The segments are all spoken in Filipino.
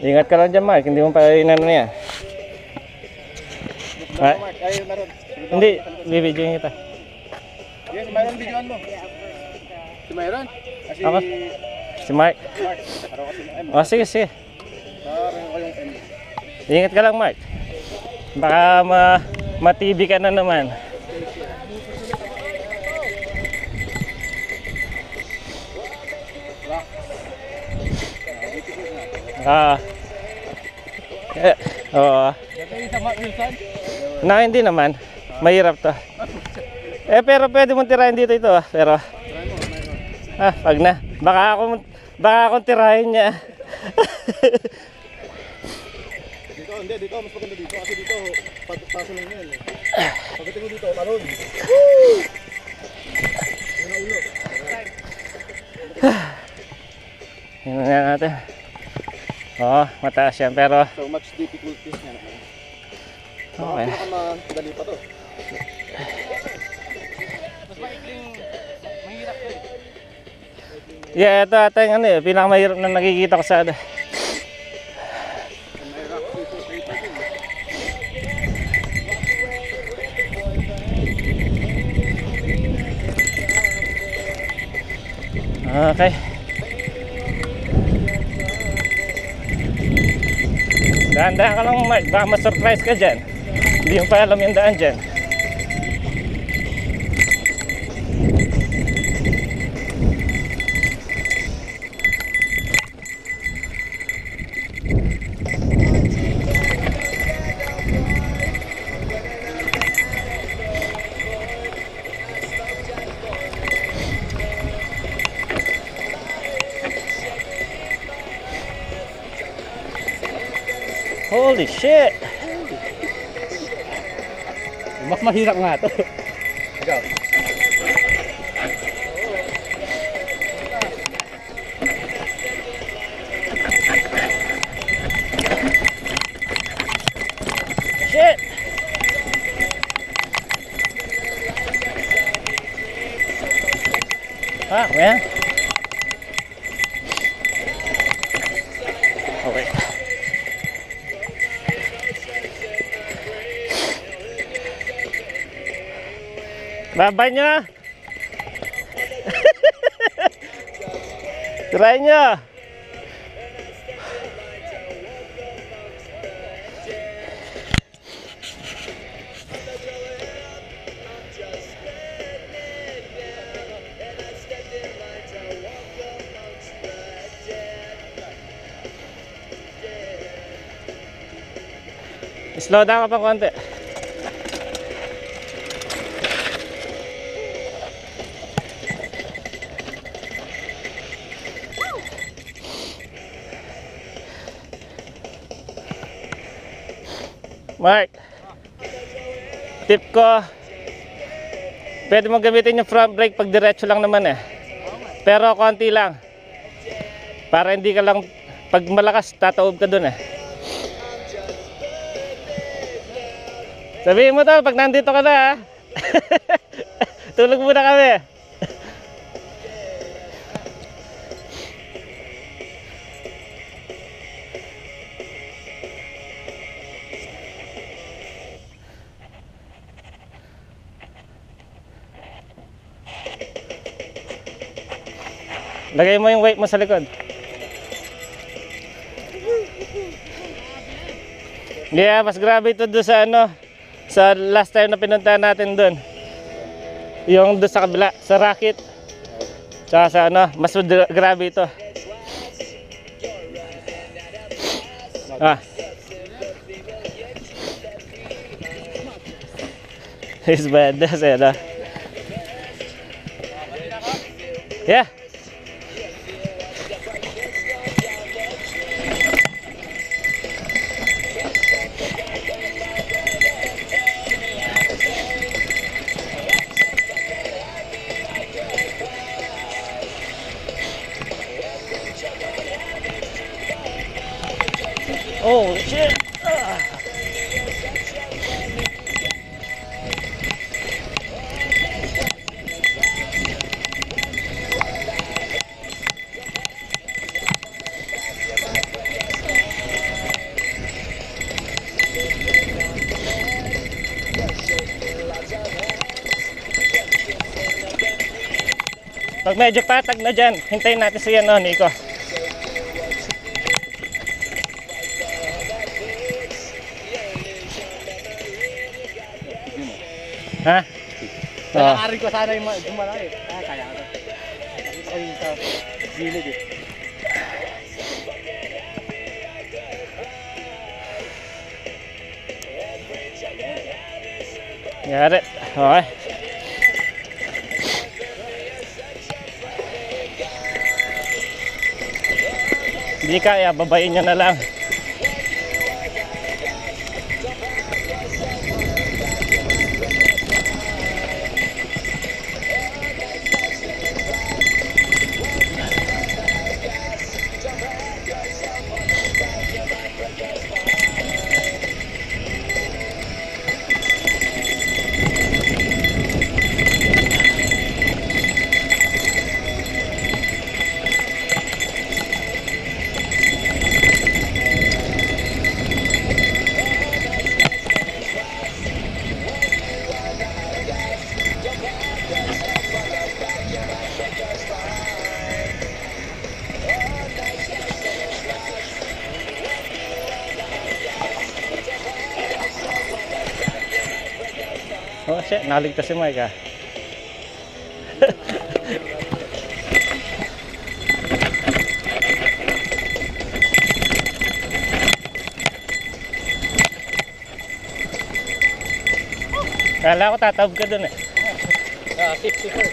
Ingat ka lang dyan, Mark. Hindi mo pa inano yan. Mark, ay meron. Hindi, bibidyoin kita. Yes, si Myron, videoan mo. Si Myron? Si Ako? Si Mark. Mark. Araw kasi ng M. O, sige, sige. Araw ko yung M. Ingat ka lang, Mark. Baka ma-TV ka na naman. Oo. Na, hindi naman. Mahirap to. Pero pwede mong tirahin dito ito. Pero, pag na. Baka akong tirahin niya. Dito, hindi. Dito, mas maganda dito. Kasi dito, paso lang yan. Pagdating mo dito, talon. Ulo. Tingnan nga natin. Oo, mataas yan. Pero, So much difficulties nga naman. okay. Pinakamadali pa to. Mas maikling mahirap to eh. Yeah, ito ata yung pinakamahirap na nakikita ko sa ano. Okay. Dahan-dahan ka lang, Mark. Baka ma-surprise ka dyan. Hindi mo pa alam yung daan dyan. Holy shit! Mas mahirap nga to. Ikaw. Shit! Man. Okay. Babay nyo. Try nyo. Slow down ka pa konti. Mark, tip ko, pwede mong gamitin yung front brake pag diretso lang naman eh. Pero konti lang. Para hindi ka lang, pag malakas, tataob ka dun eh. Sabihin mo to pag nandito ka na ha. Tulog muna kami. Lagay mo yung weight mo sa likod. Yeah, mas grabe ito doon sa ano, sa last time na pinuntahan natin doon. Yung doon sa kabila, sa Rocket. Tsaka sa ano, mas grabe ito. It's bad, that's it. Yeah. Oh shit! Pag medyo patag na dyan, hintayin natin si ano, Nico. Ha? Oo. Lalakarin ko sana yung malaki. Kaya ko. Nakita ko yung sa gilid eh. Yari. Okay. Hindi kaya, babayin nyo na lang. Oh shit, naligtas si Mike ah. Kala ko tatawag ka dun eh. Super.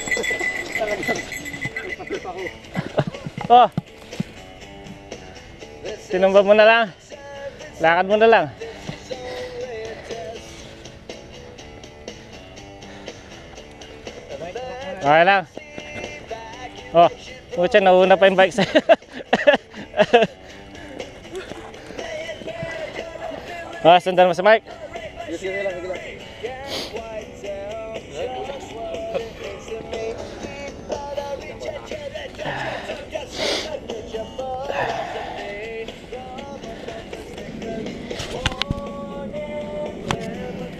Oh. Tinumba mo na lang. Lakad mo na lang. Okay lang. Oh, pucha, nauna pa yung bike sa'yo. Oh, sundan mo sa Mike. Sige lang, sige lang.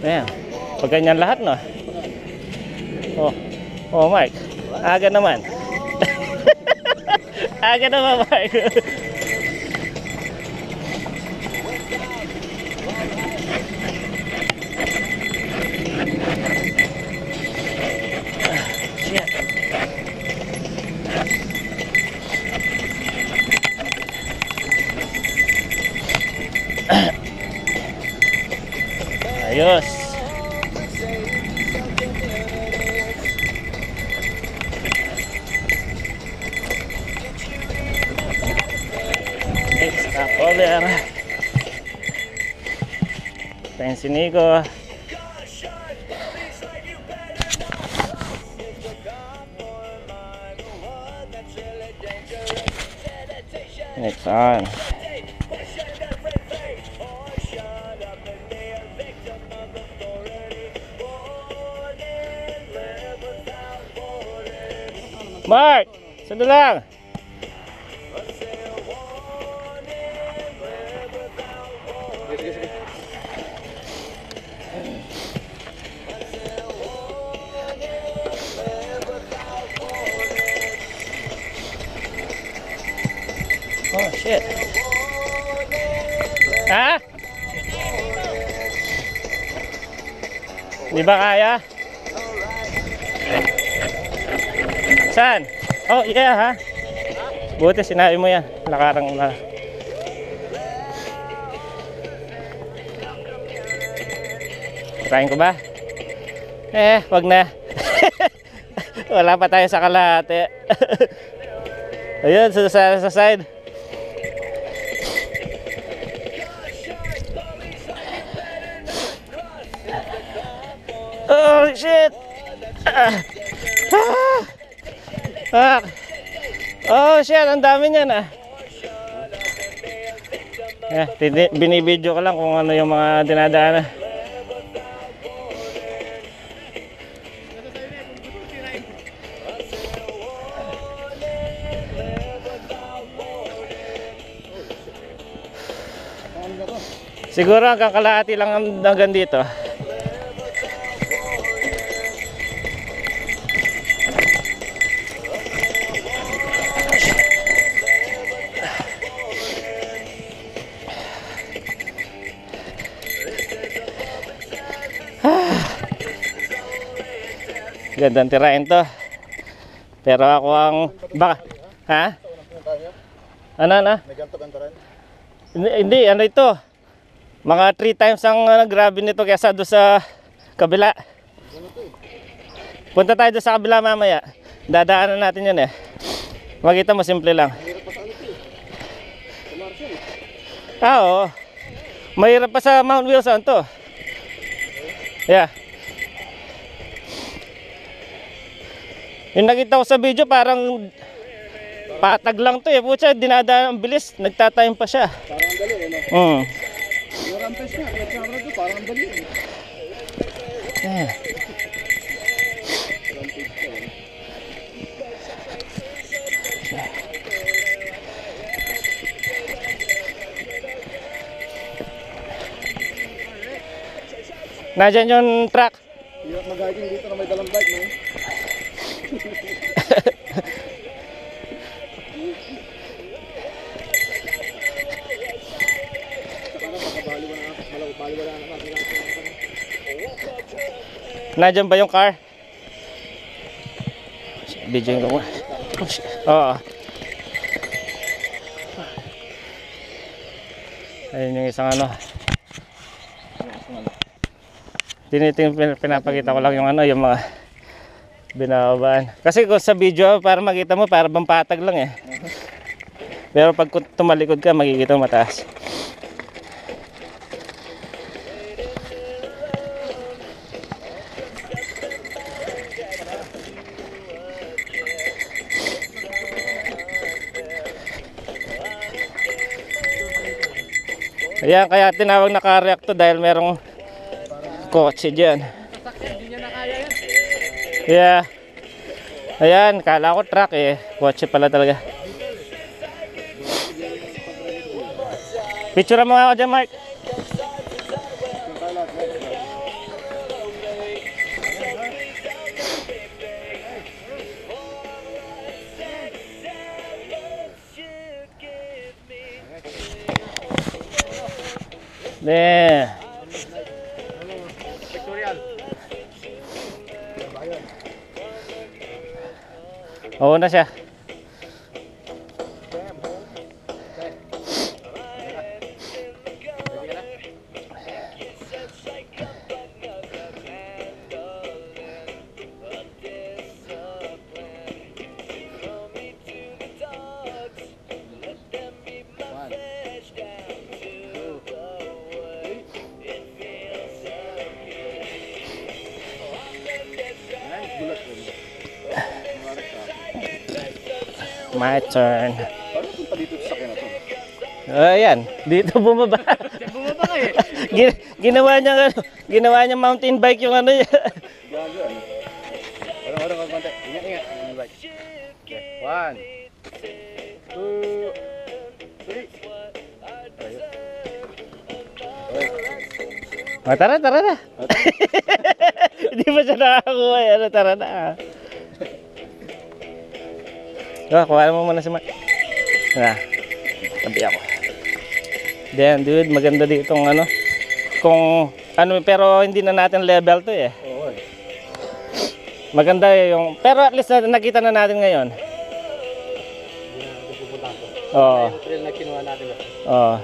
Ayan, pag ganyan lahat no. Oh, oh Mike, aga naman. Aga naman Mike. Shit. Ayos. Okay, stop over. Tayo si Nico. Next on. Mark, sandali lang. Sige, sige. Oh shit. Ha? Di ba kaya? Saan? Oh, yeah ha. Buti sinabi mo yan. Lakarang na. Trying ko ba? Wag na. Wala pa tayo sa kalahati. Ayun, sa side. Oh shit. Oh shit, ang dami niyan ah. Binibidyo ko lang kung ano yung mga dinadaanan. Siguro hanggang kalahati lang hanggang dito. Gandang tirahin to. Pero ako ang... Baka... Ha? Ano? May ganto-ganto rin. Hindi, ano ito? Mga 3 times ang grabe nito kaysa doon sa kabila. Punta tayo doon sa kabila mamaya. Dadaanan natin yun eh. Makita mo, simple lang. Oo. Mahirap pa sa Mount Wilson to. Yeah. Yung nakita ko sa video parang patag lang to eh. Pucha, dinadaan ang bilis. Nagtatime pa siya. Parang ang dali, ano? Mm. Yung rampage nga, kaya camera ko, parang ang dali. Yeah. Rampage ka, ano? Nandiyan yung truck. Hirap mag-hiking dito na may dalang bike, no? Saka na, pagkabaliwan na, baliwala na natin lang. Nandiyan ba yung car? Video ko. Oo. Ayun yung isang ano. Pinapakita ko lang yung ano, yung mga binababaan. Kasi kung sa video, para makita mo, para bang patag lang eh. Pero pag tumalikod ka, makikita mo mataas. Ayan, kaya tinawag na car-react to dahil merong kotse dyan. Hindi niya na kaya yan. Yeah. Ayan, kala ko truck eh. Kotse pala talaga. Picture mo ako dyan, Mark. Yeah. Pictorial. Oo na siya. My turn. Paano punta dito sa sakyan na to? Ayan, dito bumaba. Bumaba ka eh. Ginawa niya mountain bike yung ano. Gago, ano? Parang, konti. Ingat. Ano bike? Okay. 1, 2, 3. Oh, tara na. Hindi pa siya nakakuha eh. Ano, tara na. Kuha mo muna si Mark. Tabi ako. Then, dude, maganda dito ano. Kung ano, pero hindi na natin level to eh. Oo, eh. Maganda yung, pero at least nakita na natin ngayon. Oo. Trail na kinuha natin. Oo.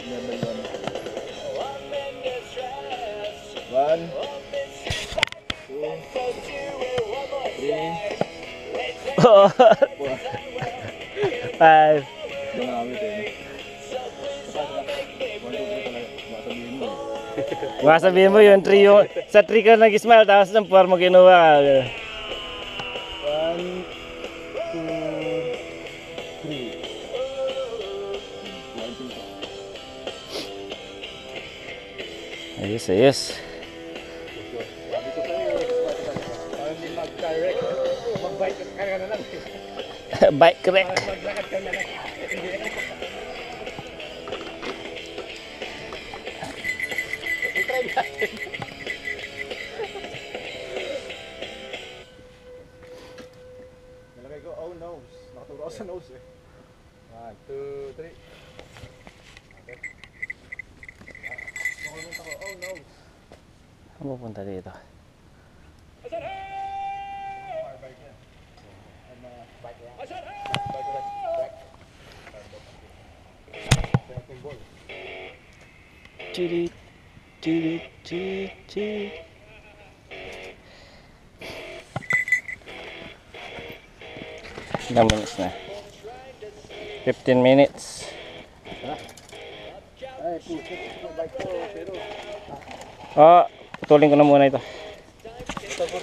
Level 1. 1, 2, 3. Oo. 5. Ginamit eh. 1, 2, 3 talaga. Masabihin mo eh. Baka sabihin mo yun, sa 3 ka nag-smile, tapos ng 4 mo kinuha ka. 1, 2, 3. Ayos. Parang hindi mag-direct. Mag-bike ka na lang. Bike wreck. Maglakad ka na lang. I-try natin. Nalagay ko, oh nose. Nakaturo ako sa nose eh. 1, 2, 3. Okay. Nakamit ako, oh nose. Saan pupunta dito? Chiri, chiri, chiri, chiri. Ilang minutes na? 15 minutes. Ay, puso ko bike ko, pero Oh, putulin ko na muna ito. tago